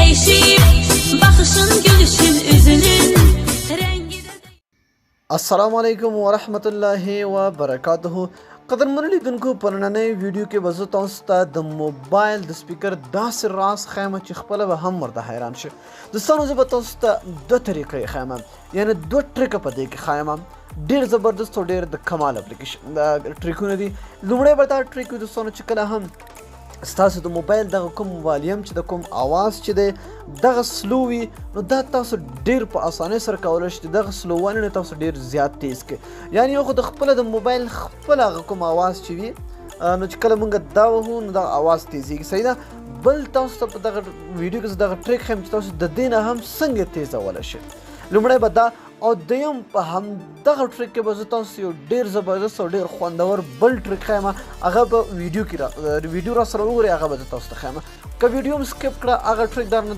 değişir. Bakışın gülüşün üzünün rengi de. अस्सलाम वालेकुम वरहमतुल्लाहि वबरकातुहू قدرمنو لیدونکو په نننۍ ویډیو کې به زه تاسو ته د موبایل د سپیکر داسې راز ښیم چې خپله به هم ورته حیران شي. دوستانو زه به تاسو ته دوه طریقې ښیم، یعنې دوه ټریکه په دې کې ښیم. ډېر زبردست او ډېر د کمال اپلیکیشن ټریکونه دي. لومړی به دا ټریک وي دوستانو چې کله هم ستاسو د موبایل دغه کوم والیم چې د کوم आवाज چې دی دغه سلو وي، نو دا تاسو ډېر په اسانۍ سره کولی شئ چې دغه سلووالي نه تاسو ډېر زیات تیز کړئ. یعنې یو خو د خپله د موبایل خپل هغه کوم आवाज چې وي نو چې کله موږ دا وهو نو دغه आवाज تیزېږي. صحیح ده. بل تاسو ته په دغه ویډیو کې زه دغه ټریک ښیم چې تاسو د دې نه هم څنګه تیزولی شئ. لومړی به دا، او دویم په همدغه ټریک کې به زه تاسو یو ډېر زبردست او ډېر خوندور بل ټریک ښیم. هغه به ویډیو را سره وګورئ، هغه به زه تاسو ته ښیم. که ویډیو هم سکپ کړه هغه ټریک در نه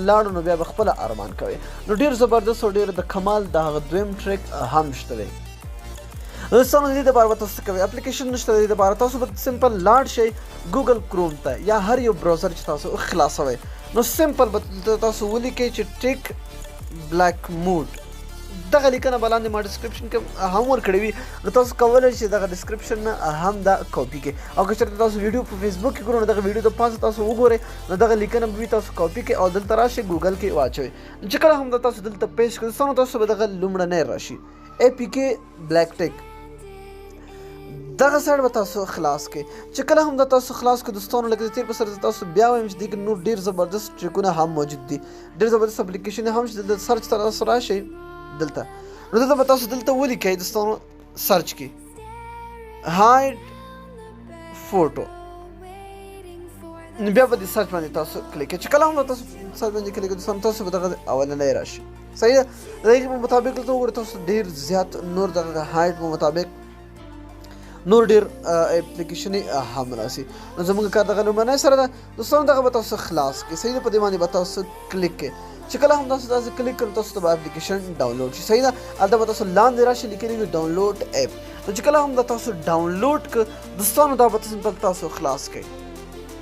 لاړو نو بیا به خپله ارمان کوئ. نو ډېر زبردست او ډېر د کمال د هغه دویم ټریک هم شته دی. دوستانو د دې دپاره به تاسو څه کوئ، اپلیکیشن نشته د دې دپاره. تاسو به سمپل لاړ شئ ګوګل کروم ته یا هر یو براوزر چې تاسو خلاصوئ، نو سمپل به تاسو ولیکئ چې ټیک بلیک موډ. دغه لیکنه به لاندې ما ډسکرپشن کې هم ورکړې وي، نو تاسو کولی شئ دغه ډسکرپشن نه هم دا کاپي کړئ. او که چېرته تاسو ویډیو په فیسبوک کې ګورئ نو دغه ویډیو د پاسه تاسو وګورئ، نو دغه لیکنه به وي تاسو کاپي کړئ او دلته راشئ ګوګل کې واچوئ. چې کله هم دا تاسو دلته پیش کړئ دوستانو، تاسو به دغه لومړنی راشي APK بلیک ټیک، دغه سایډ به تاسو خلاص کړئ. چې کله هم دا تاسو خلاص کړئ دوستانو، لکه د تېر په سر تاسو بیا وایم چې دې کې نور ډېر زبردست ټریکونه هم موجود دي، ډېر زبردست اپلیکیشن هم چې دلته سرچ ته تاسو راشئ دلته، نو دلته به تاسو دلته ولیکئ دوستانو سرچ کې هاید فوټو، نو بیا به دې سرچ باندې تاسو کلیک کړئ. چې کله هم تاسو سرچ باندې کلیک کړئ دوستانو، تاسو به دغه اولنی راشي. صحیح ده. د هغې په مطابق دلته وګورئ تاسو ډېر زیات نور دغه هاید په مطابق نور ډېر اپلیکیشنې هم راسي. نو زموږ کار دغه لومړنی سره ده دوستانو، دغه به تاسو خلاص کړئ. صحیح ده. په دې باندې به تاسو کلیک کړئ. چې کله هم تاسو داسې کلیک کړئ تاسو ته به اپلیکیشن ډاونلوډ شي. صحیح ده. هلته به تاسو لاندې راشي لیکلي وي ډاونلوډ اپ، نو چې کله هم دا تاسو ډاونلوډ کړ دوستانو دا به سمپل تاسو خلاص کړئ.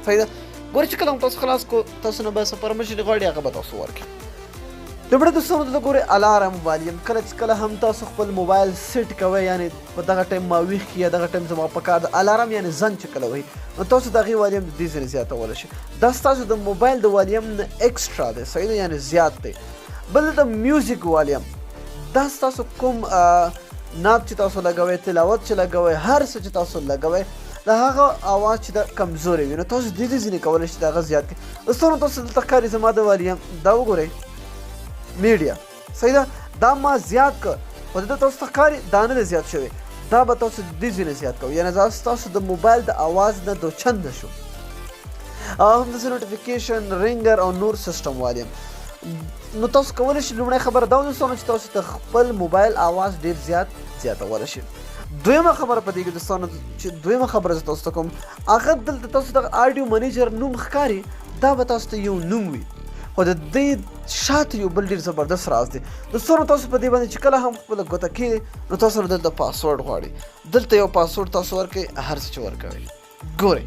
صحیح ده. ګورئ چې کله هم تاسو خلاص کړو تاسو نه به څه پرمیشن غواړي هغه به تاسو ورکړئ. لومړی دوستانو دلته ګورئ الارم والیم. کله چې کله هم تاسو خپل موبایل سیټ کوئ، یعنې په دغه ټایم ما ویښ کړي یا دغه ټایم زما په کار د الارم یعنې زنګ چې کله وهي، نو تاسو د هغې والیم د دې ځینې زیاتولی شئ. دا ستاسو د موبایل د والیم نه ایکسټرا دی. صحیح ده. یعنې زیات دی. بل د میوزیک والیم، دا ستاسو کوم نعت چې تاسو لګوئ، تلاوت چې لګوئ، هر څه چې تاسو لګوئ د هغه آواز چې د کمزورې وي، نو تاسو د دې ځینې کولی شئ د هغه زیات کړئ. دوستانو تاسو دلته ښکاري زما د والیم دا وګورئ میډیا. صحیح ده. دا ما زیات کړ خو دلته تاسو ته ښکاري دا نه دی زیات شوی، دا به تاسو د دې ځینې زیات کوئ، یعنې دا ستاسو د موبایل د آواز نه دوچنده شو. همداسې نوټیفیکیشن، رینګر او نور سیسټم والیم. نو تاسو کولی شئ لومړی خبره دا دوستانو چې تاسو د خپل موبایل آواز ډېر زیاتولی شئ. دویمه خبره په دې کې دوستانو چې دویمه خبره زه تاسو ته کوم، هغه دلته تاسو د آډیو منیجر نوم ښکاري، دا به تاسو ته یو نوم وي، خو د دې شاته یو بل ډېر زبردست راز دی دوستانو. تاسو په دې باندې چې کله هم خپله ګوته کړئ نو تاسو نه دلته پاسورډ غواړي، دلته یو پاسورډ تاسو ورکړئ، هر څه چې ورکوئ ګورئ.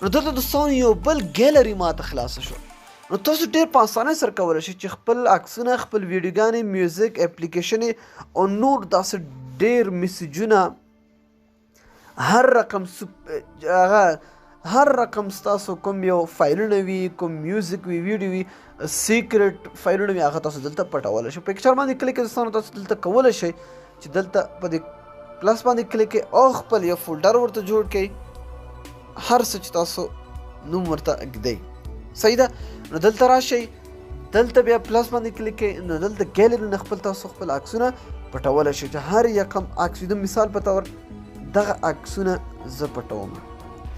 نو دلته دوستانو یو بل ګیلري ماته خلاصه شو، نو تاسو ډېر په اسانۍ سره کولی شئ چې خپل عکسونه، خپل ویډیوګانې، میوزیک، اپلیکیشنې او نور داسې ډېر میسیجونه، هر رقم ستاسو کوم یو فایلونه وي، کوم میوزیک وي، ویډیو وي، سیکرټ فایلونه وي، هغه تاسو دلته پټولی شئ. پکچر باندې کلیک کړئ دوستانو، تاسو دلته کولی شئ چې دلته په دې پلس باندې کلیک کړئ او خپل یو فولډر ورته جوړ کړئ، هر څه چې تاسو نوم ورته ږدئ. صحیح ده. نو دلته راشئ، دلته بیا پلس باندې کلیک کړئ، نو دلته ګیلري نه تاسو خپل عکسونه پټولی شئ چې هر یکم عکس د مثال په طور دغه عکسونه زه پټوم.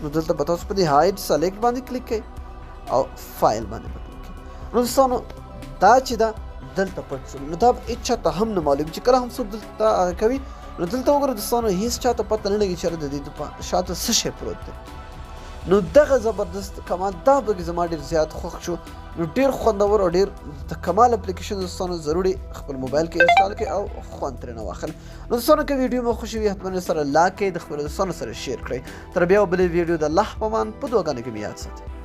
نو دلته به تاسو په دې هاید سلیکټ باندې کلیک کړئ او فایل باندې به کلیک کړئ. نو دوستانو دا چې دا دلته پټ شول، نو دا به هېڅ چا ته هم نه معلومي چې کله هم څوک دلته کوي، نو دلته وګورئ دوستانو هېڅ چا ته پته نه لګي چې د دې شاته څه شی پروت دی. نو دغه زبردست کمال دا به زما ډېر زیات خوښ شو. نو ډېر خوندور او ډېر د کمال اپلیکیشن دوستانو ضروري خپل موبایل کې انسټال کړئ او خوند ترېنه واخلئ. نو دوستانو که ویډیو مو خوښه وي حتما سره لایک کړئ، د خپلو دوستانو سره شیر کړئ. تر بیا بلې ویډیو د الله په امان په دعاګانو کې مې یاد ساتئ.